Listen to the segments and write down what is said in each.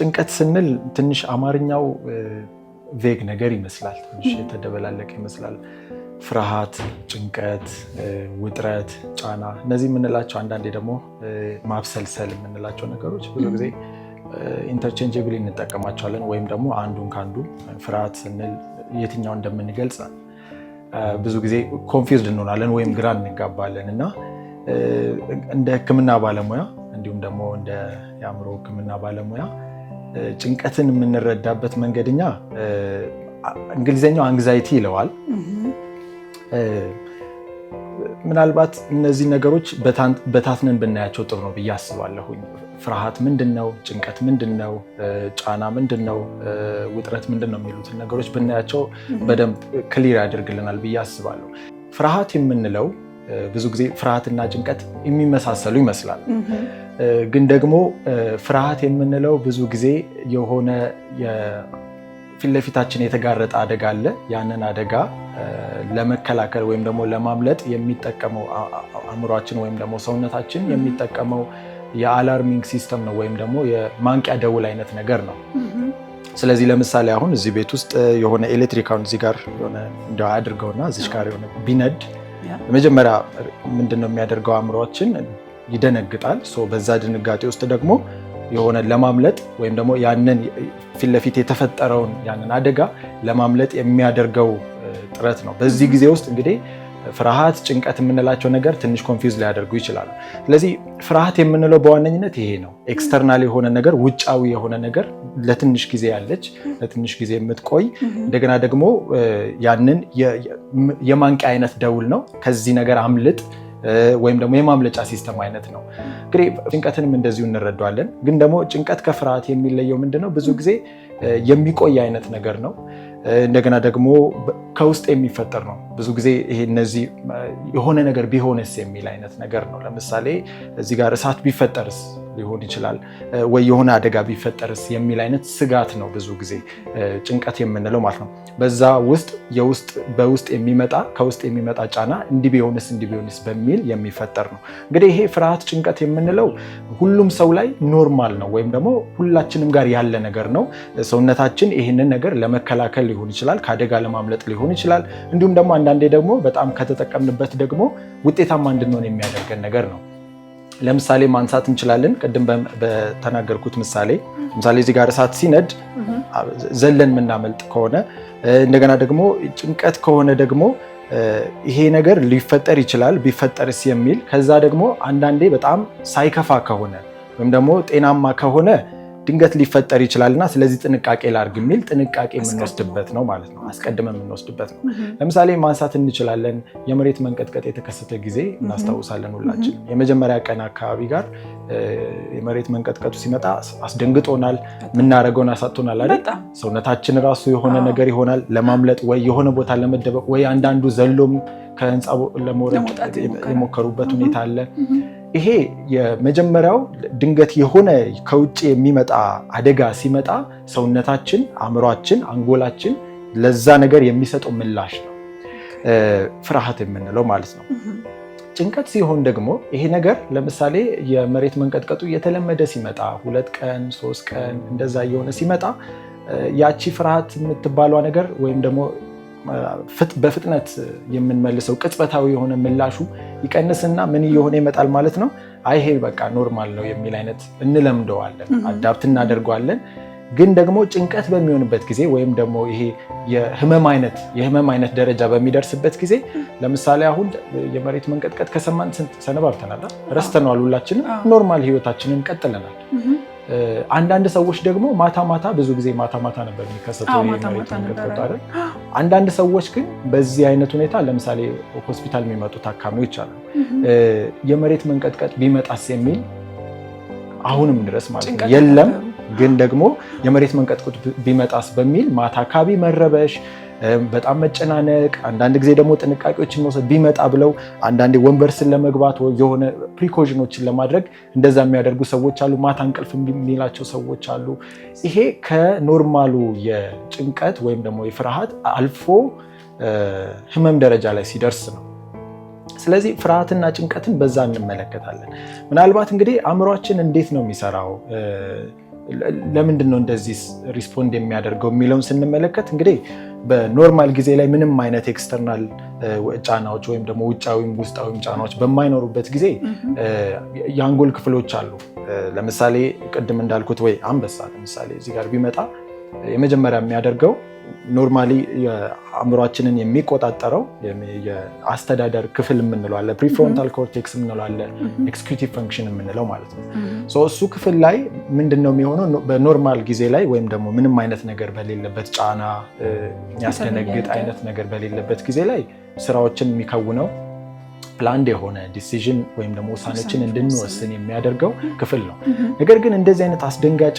ጭንቀት ስንል ትንሽ አማርኛው ቬግ ነገር ይመስላል፣ ትንሽ የተደበላለቀ ይመስላል። ፍርሃት፣ ጭንቀት፣ ውጥረት፣ ጫና እነዚህ የምንላቸው አንዳንዴ ደግሞ ማብሰልሰል የምንላቸው ነገሮች ብዙ ጊዜ ኢንተርቼንጀብሊ እንጠቀማቸዋለን። ወይም ደግሞ አንዱን ከአንዱ ፍርሃት ስንል የትኛው እንደምንገልጽ ብዙ ጊዜ ኮንፊውዝድ እንሆናለን ወይም ግራ እንጋባለን እና እንደ ሕክምና ባለሙያ እንዲሁም ደግሞ እንደ የአእምሮ ሕክምና ባለሙያ ጭንቀትን የምንረዳበት መንገድኛ እንግሊዘኛው አንግዛይቲ ይለዋል። ምናልባት እነዚህ ነገሮች በታትነን ብናያቸው ጥሩ ነው ብዬ አስባለሁኝ። ፍርሃት ምንድነው? ጭንቀት ምንድነው? ጫና ምንድነው? ውጥረት ምንድነው? የሚሉትን ነገሮች ብናያቸው በደንብ ክሊር ያደርግልናል ብዬ አስባለሁ። ፍርሃት የምንለው ብዙ ጊዜ ፍርሃትና ጭንቀት የሚመሳሰሉ ይመስላል። ግን ደግሞ ፍርሃት የምንለው ብዙ ጊዜ የሆነ ፊት ለፊታችን የተጋረጠ አደጋ አለ። ያንን አደጋ ለመከላከል ወይም ደግሞ ለማምለጥ የሚጠቀመው አእምሯችን ወይም ደግሞ ሰውነታችን የሚጠቀመው የአላርሚንግ ሲስተም ነው ወይም ደግሞ የማንቂያ ደውል አይነት ነገር ነው። ስለዚህ ለምሳሌ አሁን እዚህ ቤት ውስጥ የሆነ ኤሌክትሪካውን እዚህ ጋር የሆነ እንደው አድርገውና እዚህ ጋር የሆነ ቢነድ መጀመሪያ ምንድነው የሚያደርገው? አእምሯችን ይደነግጣል። በዛ ድንጋጤ ውስጥ ደግሞ የሆነ ለማምለጥ ወይም ደግሞ ያንን ፊት ለፊት የተፈጠረውን ያንን አደጋ ለማምለጥ የሚያደርገው ጥረት ነው። በዚህ ጊዜ ውስጥ እንግዲህ ፍርሃት፣ ጭንቀት የምንላቸው ነገር ትንሽ ኮንፊውዝ ሊያደርጉ ይችላሉ። ስለዚህ ፍርሃት የምንለው በዋነኝነት ይሄ ነው። ኤክስተርናል የሆነ ነገር፣ ውጫዊ የሆነ ነገር ለትንሽ ጊዜ ያለች ለትንሽ ጊዜ የምትቆይ እንደገና ደግሞ ያንን የማንቂያ አይነት ደውል ነው። ከዚህ ነገር አምልጥ ወይም ደግሞ የማምለጫ ሲስተም አይነት ነው። እንግዲህ ጭንቀትንም እንደዚሁ እንረዳዋለን። ግን ደግሞ ጭንቀት ከፍርሃት የሚለየው ምንድነው? ብዙ ጊዜ የሚቆይ አይነት ነገር ነው። እንደገና ደግሞ ከውስጥ የሚፈጠር ነው። ብዙ ጊዜ ይሄ እነዚህ የሆነ ነገር ቢሆንስ የሚል አይነት ነገር ነው። ለምሳሌ እዚህ ጋር እሳት ቢፈጠርስ ሊሆን ይችላል፣ ወይ የሆነ አደጋ ቢፈጠርስ የሚል አይነት ስጋት ነው ብዙ ጊዜ ጭንቀት የምንለው ማለት ነው። በዛ ውስጥ በውስጥ የሚመጣ ከውስጥ የሚመጣ ጫና እንዲህ ቢሆንስ በሚል የሚፈጠር ነው። እንግዲህ ይሄ ፍርሃት፣ ጭንቀት የምንለው ሁሉም ሰው ላይ ኖርማል ነው ወይም ደግሞ ሁላችንም ጋር ያለ ነገር ነው። ሰውነታችን ይህንን ነገር ለመከላከል ሊሆን ይችላል፣ ከአደጋ ለማምለጥ ሊሆን ይችላል። እንዲሁም ደግሞ አንዳንዴ ደግሞ በጣም ከተጠቀምንበት ደግሞ ውጤታማ እንድንሆን የሚያደርገን ነገር ነው። ለምሳሌ ማንሳት እንችላለን። ቅድም በተናገርኩት ምሳሌ እዚህ ጋር እሳት ሲነድ ዘለን የምናመልጥ ከሆነ እንደገና ደግሞ ጭንቀት ከሆነ ደግሞ ይሄ ነገር ሊፈጠር ይችላል ቢፈጠርስ የሚል ከዛ ደግሞ አንዳንዴ በጣም ሳይከፋ ከሆነ ወይም ደግሞ ጤናማ ከሆነ ድንገት ሊፈጠር ይችላልና ስለዚህ ጥንቃቄ ላድርግ የሚል ጥንቃቄ የምንወስድበት ነው ማለት ነው። አስቀድመን የምንወስድበት ነው። ለምሳሌ ማንሳት እንችላለን። የመሬት መንቀጥቀጥ የተከሰተ ጊዜ እናስታውሳለን ሁላችን። የመጀመሪያ ቀን አካባቢ ጋር የመሬት መንቀጥቀጡ ሲመጣ አስደንግጦናል፣ የምናደርገውን አሳጥቶናል አይደል? ሰውነታችን ራሱ የሆነ ነገር ይሆናል ለማምለጥ ወይ የሆነ ቦታ ለመደበቅ ወይ አንዳንዱ ዘሎም ከህንፃ ለመውረድ የሞከሩበት ሁኔታ አለ። ይሄ የመጀመሪያው ድንገት የሆነ ከውጭ የሚመጣ አደጋ ሲመጣ ሰውነታችን፣ አእምሯችን፣ አንጎላችን ለዛ ነገር የሚሰጠው ምላሽ ነው ፍርሃት የምንለው ማለት ነው። ጭንቀት ሲሆን ደግሞ ይሄ ነገር ለምሳሌ የመሬት መንቀጥቀጡ የተለመደ ሲመጣ 2 ቀን 3 ቀን እንደዛ እየሆነ ሲመጣ ያቺ ፍርሃት የምትባሏ ነገር ወይም ደግሞ በፍጥነት የምንመልሰው ቅጽበታዊ የሆነ ምላሹ ይቀንስና ምን እየሆነ ይመጣል ማለት ነው። ይሄ በቃ ኖርማል ነው የሚል አይነት እንለምደዋለን፣ አዳፕት እናደርገዋለን። ግን ደግሞ ጭንቀት በሚሆንበት ጊዜ ወይም ደግሞ ይሄ የህመም አይነት ደረጃ በሚደርስበት ጊዜ ለምሳሌ አሁን የመሬት መንቀጥቀጥ ከሰማን ሰነባብተናል፣ ረስተነዋል፣ ሁላችንም ኖርማል ህይወታችንን ቀጥለናል። አንዳንድ ሰዎች ደግሞ ማታ ብዙ ጊዜ ማታ ነበር የሚከሰተው የመሬት መንቀጥቀጥ አይደል? አንዳንድ ሰዎች ግን በዚህ አይነት ሁኔታ ለምሳሌ ሆስፒታል የሚመጡ ታካሚዎች አሉ። የመሬት መንቀጥቀጥ ቢመጣስ የሚል አሁንም ድረስ ማለት ነው የለም። ግን ደግሞ የመሬት መንቀጥቀጥ ቢመጣስ በሚል ማታ አካባቢ መረበሽ፣ በጣም መጨናነቅ፣ አንዳንድ ጊዜ ደግሞ ጥንቃቄዎችን መውሰድ ቢመጣ ብለው አንዳንዴ ወንበር ስር ለመግባት ወይ የሆነ ፕሪኮዥኖችን ለማድረግ እንደዛ የሚያደርጉ ሰዎች አሉ። ማታ እንቅልፍ የሚላቸው ሰዎች አሉ። ይሄ ከኖርማሉ የጭንቀት ወይም ደግሞ የፍርሃት አልፎ ህመም ደረጃ ላይ ሲደርስ ነው። ስለዚህ ፍርሃትና ጭንቀትን በዛ እንመለከታለን። ምናልባት እንግዲህ አእምሯችን እንዴት ነው የሚሰራው? ለምንድን ነው እንደዚህ ሪስፖንድ የሚያደርገው የሚለውን ስንመለከት እንግዲህ በኖርማል ጊዜ ላይ ምንም አይነት ኤክስተርናል ጫናዎች ወይም ደግሞ ውጫዊም ውስጣዊም ጫናዎች በማይኖሩበት ጊዜ የአንጎል ክፍሎች አሉ። ለምሳሌ ቅድም እንዳልኩት ወይ አንበሳ ለምሳሌ እዚህ ጋር ቢመጣ የመጀመሪያ የሚያደርገው ኖርማሊ የአእምሯችንን የሚቆጣጠረው የአስተዳደር ክፍል የምንለው አለ፣ ፕሪፍሮንታል ኮርቴክስ የምንለው አለ፣ ኤክስኪዩቲቭ ፈንክሽን የምንለው ማለት ነው። እሱ ክፍል ላይ ምንድን ነው የሚሆነው? በኖርማል ጊዜ ላይ ወይም ደግሞ ምንም አይነት ነገር በሌለበት ጫና የሚያስደነግጥ አይነት ነገር በሌለበት ጊዜ ላይ ስራዎችን የሚከውነው ፕላንድ የሆነ ዲሲዥን ወይም ደግሞ ውሳኔዎችን እንድንወስን የሚያደርገው ክፍል ነው። ነገር ግን እንደዚህ አይነት አስደንጋጭ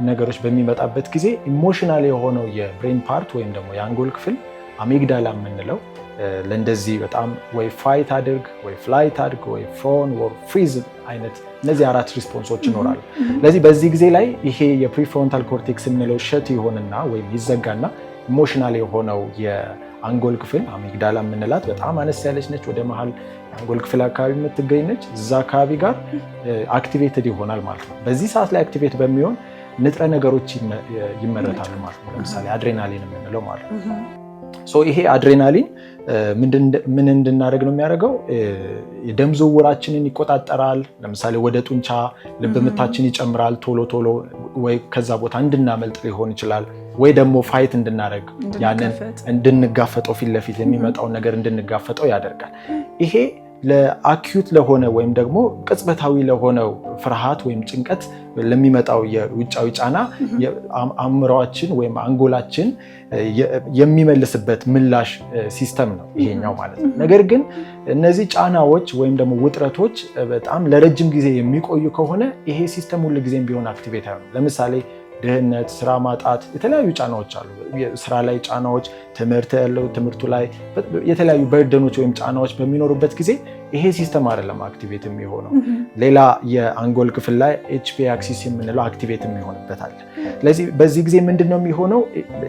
ነገሮች በሚመጣበት ጊዜ ኢሞሽናል የሆነው የብሬን ፓርት ወይም ደግሞ የአንጎል ክፍል አሚግዳላ የምንለው ለእንደዚህ በጣም ወይ ፋይት አድርግ ወይ ፍላይት አድርግ ወይ ፍሮን ወር ፍሪዝ አይነት እነዚህ 4 ሪስፖንሶች ይኖራሉ። ስለዚህ በዚህ ጊዜ ላይ ይሄ የፕሪፍሮንታል ኮርቴክስ የምንለው ሸት ይሆንና ወይም ይዘጋና ኢሞሽናል የሆነው የአንጎል ክፍል አሚግዳላ የምንላት በጣም አነስ ያለች ነች፣ ወደ መሀል የአንጎል ክፍል አካባቢ የምትገኝ ነች። እዛ አካባቢ ጋር አክቲቬትድ ይሆናል ማለት ነው። በዚህ ሰዓት ላይ አክቲቬት በሚሆን ንጥረ ነገሮች ይመረታሉ ማለት ነው። ለምሳሌ አድሬናሊን የምንለው ማለት ነው። ይሄ አድሬናሊን ምን እንድናደርግ ነው የሚያደርገው? የደም ዝውውራችንን ይቆጣጠራል። ለምሳሌ ወደ ጡንቻ ልብ ምታችን ይጨምራል ቶሎ ቶሎ፣ ወይ ከዛ ቦታ እንድናመልጥ ሊሆን ይችላል፣ ወይ ደግሞ ፋይት እንድናደርግ ያንን እንድንጋፈጠው ፊት ለፊት የሚመጣውን ነገር እንድንጋፈጠው ያደርጋል። ይሄ ለአኪዩት ለሆነ ወይም ደግሞ ቅጽበታዊ ለሆነው ፍርሃት ወይም ጭንቀት ለሚመጣው የውጫዊ ጫና አእምሮአችን ወይም አንጎላችን የሚመልስበት ምላሽ ሲስተም ነው ይሄኛው ማለት ነው። ነገር ግን እነዚህ ጫናዎች ወይም ደግሞ ውጥረቶች በጣም ለረጅም ጊዜ የሚቆዩ ከሆነ ይሄ ሲስተም ሁሉ ጊዜም ቢሆን አክቲቬት አይሆንም። ለምሳሌ ድህነት፣ ስራ ማጣት፣ የተለያዩ ጫናዎች አሉ። ስራ ላይ ጫናዎች፣ ትምህርት ያለው ትምህርቱ ላይ የተለያዩ በርደኖች ወይም ጫናዎች በሚኖሩበት ጊዜ ይሄ ሲስተም አይደለም አክቲቬት የሚሆነው። ሌላ የአንጎል ክፍል ላይ ኤችፒ አክሲስ የምንለው አክቲቬት የሚሆንበት አለ። ስለዚህ በዚህ ጊዜ ምንድነው የሚሆነው?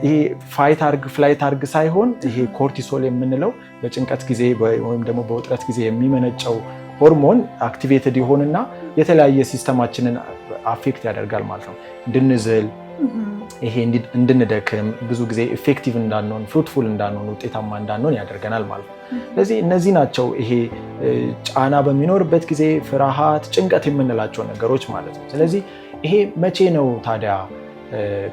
ይሄ ፋይት አርግ ፍላይት አርግ ሳይሆን ይሄ ኮርቲሶል የምንለው በጭንቀት ጊዜ ወይም ደግሞ በውጥረት ጊዜ የሚመነጨው ሆርሞን አክቲቬትድ ይሆንና የተለያየ ሲስተማችንን አፌክት ያደርጋል ማለት ነው። እንድንዝል፣ ይሄ እንድንደክም፣ ብዙ ጊዜ ኤፌክቲቭ እንዳንሆን፣ ፍሩትፉል እንዳንሆን፣ ውጤታማ እንዳንሆን ያደርገናል ማለት ነው። ስለዚህ እነዚህ ናቸው ይሄ ጫና በሚኖርበት ጊዜ ፍርሃት፣ ጭንቀት የምንላቸው ነገሮች ማለት ነው። ስለዚህ ይሄ መቼ ነው ታዲያ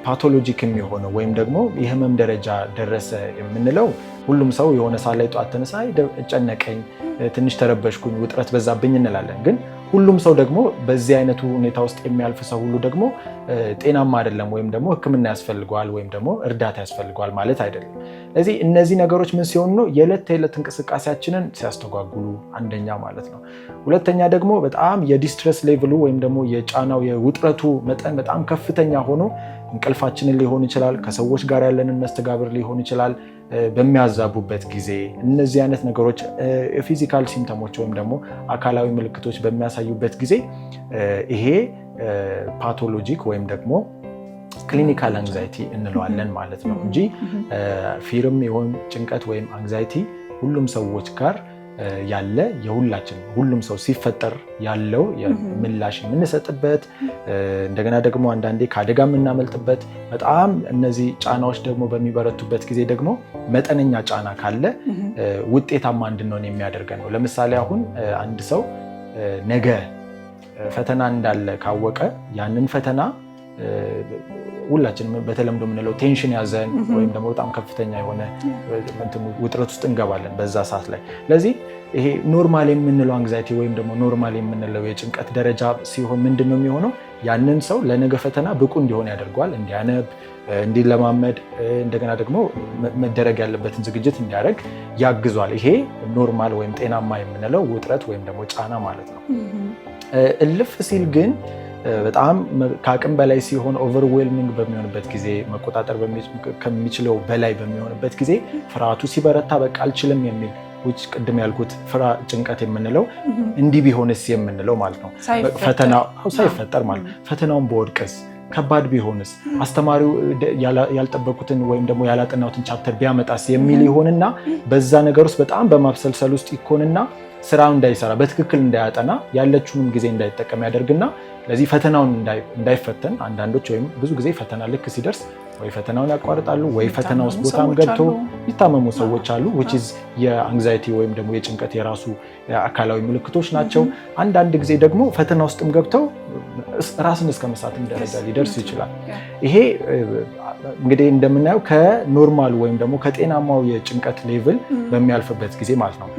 ፓቶሎጂክ የሚሆነው ወይም ደግሞ የህመም ደረጃ ደረሰ የምንለው? ሁሉም ሰው የሆነ ሰዓት ላይ ጠዋት ተነሳ ጨነቀኝ፣ ትንሽ ተረበሽኩኝ፣ ውጥረት በዛብኝ እንላለን። ግን ሁሉም ሰው ደግሞ በዚህ አይነቱ ሁኔታ ውስጥ የሚያልፍ ሰው ሁሉ ደግሞ ጤናማ አይደለም ወይም ደግሞ ሕክምና ያስፈልገዋል ወይም ደግሞ እርዳታ ያስፈልገዋል ማለት አይደለም። ስለዚህ እነዚህ ነገሮች ምን ሲሆኑ ነው? የዕለት ተዕለት እንቅስቃሴያችንን ሲያስተጓጉሉ አንደኛ ማለት ነው። ሁለተኛ ደግሞ በጣም የዲስትረስ ሌቭሉ ወይም ደግሞ የጫናው የውጥረቱ መጠን በጣም ከፍተኛ ሆኖ እንቅልፋችንን ሊሆን ይችላል፣ ከሰዎች ጋር ያለንን መስተጋብር ሊሆን ይችላል በሚያዛቡበት ጊዜ እነዚህ አይነት ነገሮች ፊዚካል ሲምፕተሞች ወይም ደግሞ አካላዊ ምልክቶች በሚያሳዩበት ጊዜ ይሄ ፓቶሎጂክ ወይም ደግሞ ክሊኒካል አንግዛይቲ እንለዋለን ማለት ነው እንጂ ፊርም ይሁን ጭንቀት ወይም አንግዛይቲ ሁሉም ሰዎች ጋር ያለ የሁላችን ሁሉም ሰው ሲፈጠር ያለው ምላሽ የምንሰጥበት እንደገና ደግሞ አንዳንዴ ከአደጋ የምናመልጥበት በጣም እነዚህ ጫናዎች ደግሞ በሚበረቱበት ጊዜ ደግሞ መጠነኛ ጫና ካለ ውጤታማ እንድንሆን የሚያደርገን ነው። ለምሳሌ አሁን አንድ ሰው ነገ ፈተና እንዳለ ካወቀ ያንን ፈተና ሁላችንም በተለምዶ የምንለው ቴንሽን ያዘን ወይም ደግሞ በጣም ከፍተኛ የሆነ ውጥረት ውስጥ እንገባለን በዛ ሰዓት ላይ። ስለዚህ ይሄ ኖርማል የምንለው አንግዛይቲ ወይም ደግሞ ኖርማል የምንለው የጭንቀት ደረጃ ሲሆን ምንድን ነው የሚሆነው? ያንን ሰው ለነገ ፈተና ብቁ እንዲሆን ያደርገዋል፣ እንዲያነብ፣ እንዲለማመድ፣ እንደገና ደግሞ መደረግ ያለበትን ዝግጅት እንዲያደርግ ያግዟል። ይሄ ኖርማል ወይም ጤናማ የምንለው ውጥረት ወይም ደግሞ ጫና ማለት ነው። እልፍ ሲል ግን በጣም ከአቅም በላይ ሲሆን ኦቨርዌልሚንግ በሚሆንበት ጊዜ መቆጣጠር ከሚችለው በላይ በሚሆንበት ጊዜ ፍርሃቱ ሲበረታ በቃ አልችልም የሚል ውጭ ቅድም ያልኩት ጭንቀት የምንለው እንዲህ ቢሆንስ የምንለው ማለት ነው። ፈተናው ሳይፈጠር ማለት ፈተናውን በወድቅስ ከባድ ቢሆንስ፣ አስተማሪው ያልጠበቁትን ወይም ደግሞ ያላጠናሁትን ቻፕተር ቢያመጣስ የሚል ይሆንና በዛ ነገር ውስጥ በጣም በማብሰልሰል ውስጥ ይኮንና ስራውን እንዳይሰራ በትክክል እንዳያጠና ያለችውንም ጊዜ እንዳይጠቀም ያደርግና ለዚህ ፈተናውን እንዳይፈተን አንዳንዶች ወይም ብዙ ጊዜ ፈተና ልክ ሲደርስ ወይ ፈተናውን ያቋርጣሉ ወይ ፈተና ውስጥ ቦታም ገብቶ ይታመሙ ሰዎች አሉ which is የአንግዛይቲ ወይም ደግሞ የጭንቀት የራሱ አካላዊ ምልክቶች ናቸው። አንዳንድ ጊዜ ደግሞ ፈተና ውስጥም ገብተው ራስን እስከ መሳትም ደረጃ ሊደርስ ይችላል። ይሄ እንግዲህ እንደምናየው ከኖርማል ወይም ደግሞ ከጤናማው የጭንቀት ሌቭል በሚያልፍበት ጊዜ ማለት ነው።